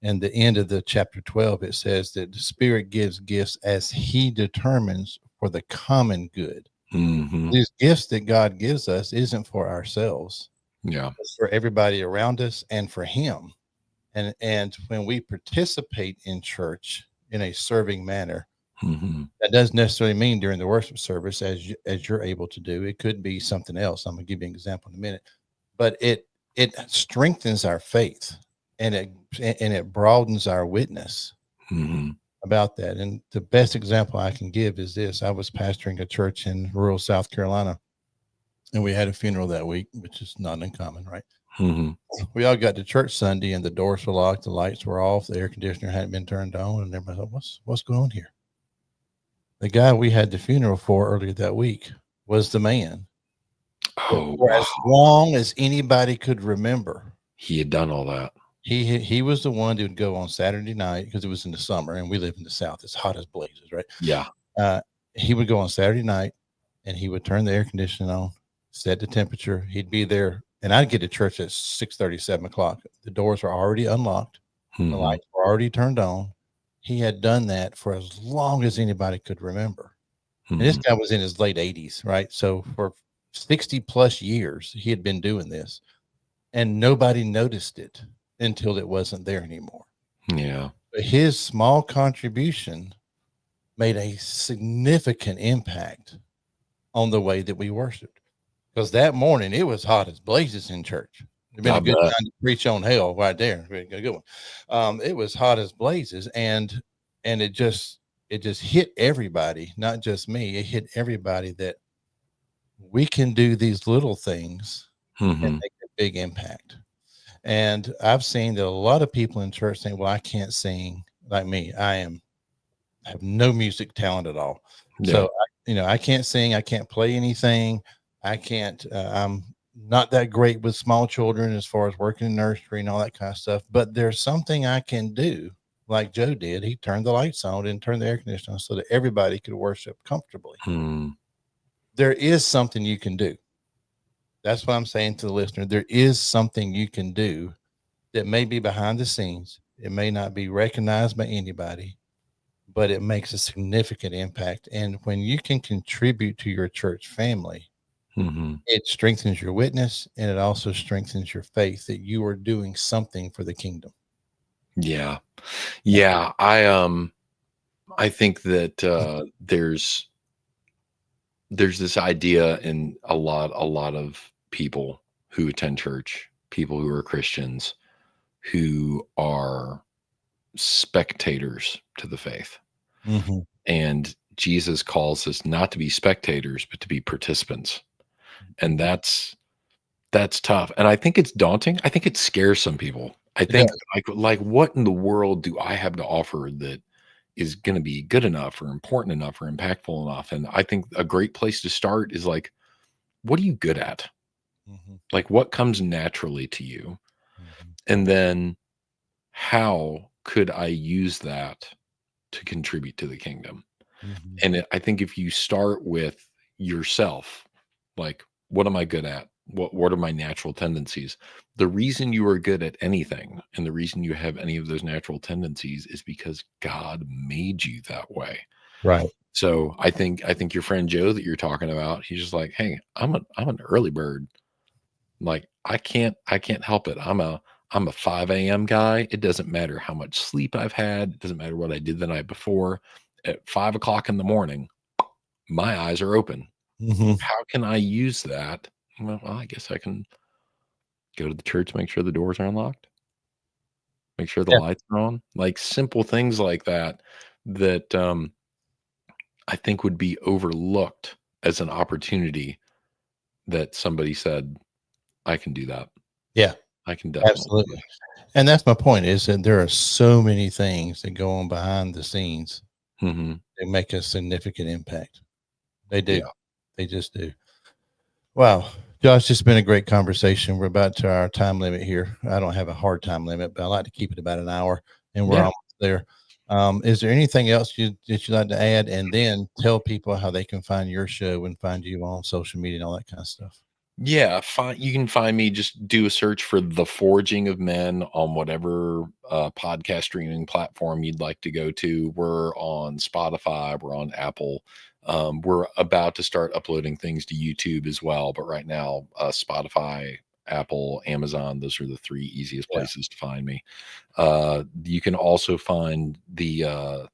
in the end of the chapter 12, it says that the Spirit gives gifts as He determines for the common good. Mhm. These gifts that God gives us isn't for ourselves, Yeah. it's for everybody around us and for Him. And when we participate in church in a serving manner, Mhm. that doesn't necessarily mean during the worship service as you're able to do. It could be something else. I'm gonna give you an example in a minute, but it strengthens our faith and it broadens our witness Mhm. about that. And the best example I can give is this: I was pastoring a church in rural South Carolina, and we had a funeral that week, which is not uncommon, right? Mhm. We all got to church Sunday, and the doors were locked, the lights were off, the air conditioner hadn't been turned on, and everybody thought, "What's going on here?" The guy we had the funeral for earlier that week was the man that Oh, for wow. as long as anybody could remember, He had done all that. he was the one who would go on Saturday night because it was in the summer and we live in the South. It's hot as blazes, right? Yeah. Uh, he would go on Saturday night and he would turn the air conditioning on, set the temperature. He'd be there, and I'd get to church at 6:30, 7 o'clock. The doors were already unlocked, the Mhm. lights were already turned on. He had done that for as long as anybody could remember. And this Mhm. guy was in his late 80s, right? So for 60 plus years, he had been doing this, and nobody noticed it until it wasn't there anymore. Yeah. But his small contribution made a significant impact on the way that we worshiped. Because that morning it was hot as blazes in church. It'd been I a good bet. time to preach on hell right there. A good one. It was hot as blazes, and it just hit everybody, not just me. It hit everybody that we can do these little things and Mhm. make a big impact. And I've seen that a lot of people in church think, "Well, I can't sing like me. I have no music talent at all. So, Yeah. I can't sing. I can't play anything. I can't. I'm not that great with small children as far as working in nursery and all that kind of stuff. But there's something I can do." Like Joe did, he turned the lights on and turned the air conditioner on so that everybody could worship comfortably. Mm. There is something you can do. That's what I'm saying to the listener. There is something you can do that may be behind the scenes. It may not be recognized by anybody, but it makes a significant impact. And when you can contribute to your church family, Hmm. it strengthens your witness, and it also strengthens your faith that you are doing something for the kingdom. Yeah. Yeah. Yeah. I think that there's this idea in a lot of people who attend church, people who are Christians, who are spectators to the faith. Mhm. And Jesus calls us not to be spectators, but to be participants. And Mhm. that's tough. And I think it's daunting. I think it scares some people. I It think does. like what in the world do I have to offer that is going to be good enough or important enough or impactful enough? And I think a great place to start is like, what are you good at? Mhm. Like what comes naturally to you? Mhm. And then how could I use that to contribute to the kingdom? Mhm. And I think if you start with yourself, like, what am I good at? What are my natural tendencies? The reason you are good at anything and the reason you have any of those natural tendencies is because God made you that way. Right. So I think your friend Joe that you're talking about, he's just like, hey, I'm an early bird. Like I can't help it. I'm a 5 a.m. guy. It doesn't matter how much sleep I've had. It doesn't matter what I did the night before. At 5 o'clock in the morning, my eyes are open. Mhm. How can I use that? Well, I guess I can go to the church, make sure the doors are unlocked, make sure the Yeah. lights are on. Like simple things like that, that I think would be overlooked as an opportunity that somebody said, I can do that. Yeah. I can definitely do Absolutely. this. And that's my point is that there are so many things that go on behind the scenes Hmm. that make a significant impact. They do. Yeah. They just do. Wow. Josh, it's been a great conversation. We're about to our time limit here. I don't have a hard time limit, but I like to keep it about an hour, and we're Yeah. almost there. Is there anything else that you'd like to add? And then tell people how they can find your show and find you on social media and all that kind of stuff. Yeah, you can find me, just do a search for The Forging of Men on whatever, podcast streaming platform you'd like to go to. We're on Spotify, we're on Apple. We're about to start uploading things to YouTube as well, but right now, Spotify, Apple, Amazon, those are the 3 easiest Yeah. places to find me. You can also find the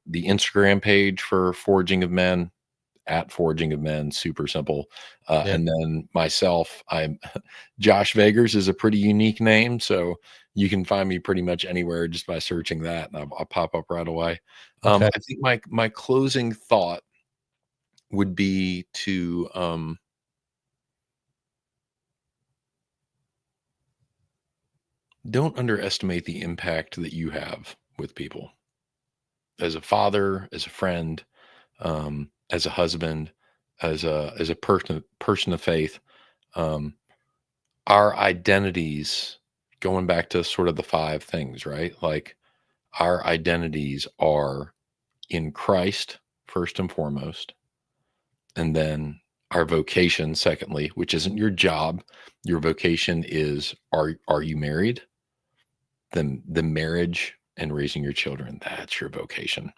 Instagram page for Forging of Men, at Forging of Men, super simple. Yeah. And then myself, I'm Josh Vegors is a pretty unique name, so you can find me pretty much anywhere just by searching that, and I'll pop up right away. Okay. I think my closing thought would be to don't underestimate the impact that you have with people as a father, as a friend, as a husband, as a person of faith. Um, our identities, going back to sort of the 5 things, right? Like, our identities are in Christ first and foremost, and then our vocation secondly, which isn't your job. Your vocation is, are you married? Then the marriage and raising your children, that's your vocation.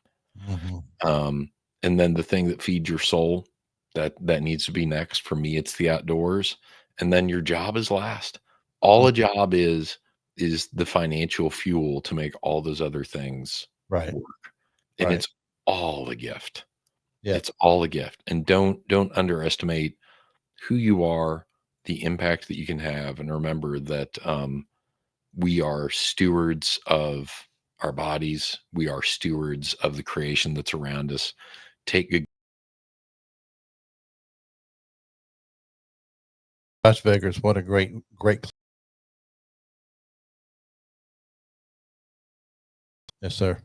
Mhm. Um, and then the thing that feeds your soul, that needs to be next. For me, it's the outdoors, and then your job is last. All Mm. a job is the financial fuel to make all those other things Right. work, and Right. it's all a gift. Yeah. It's all a gift, and don't underestimate who you are, the impact that you can have, and remember that we are stewards of our bodies. We are stewards of the creation that's around us. Take good. Josh Vegas, what a great. Yes, sir.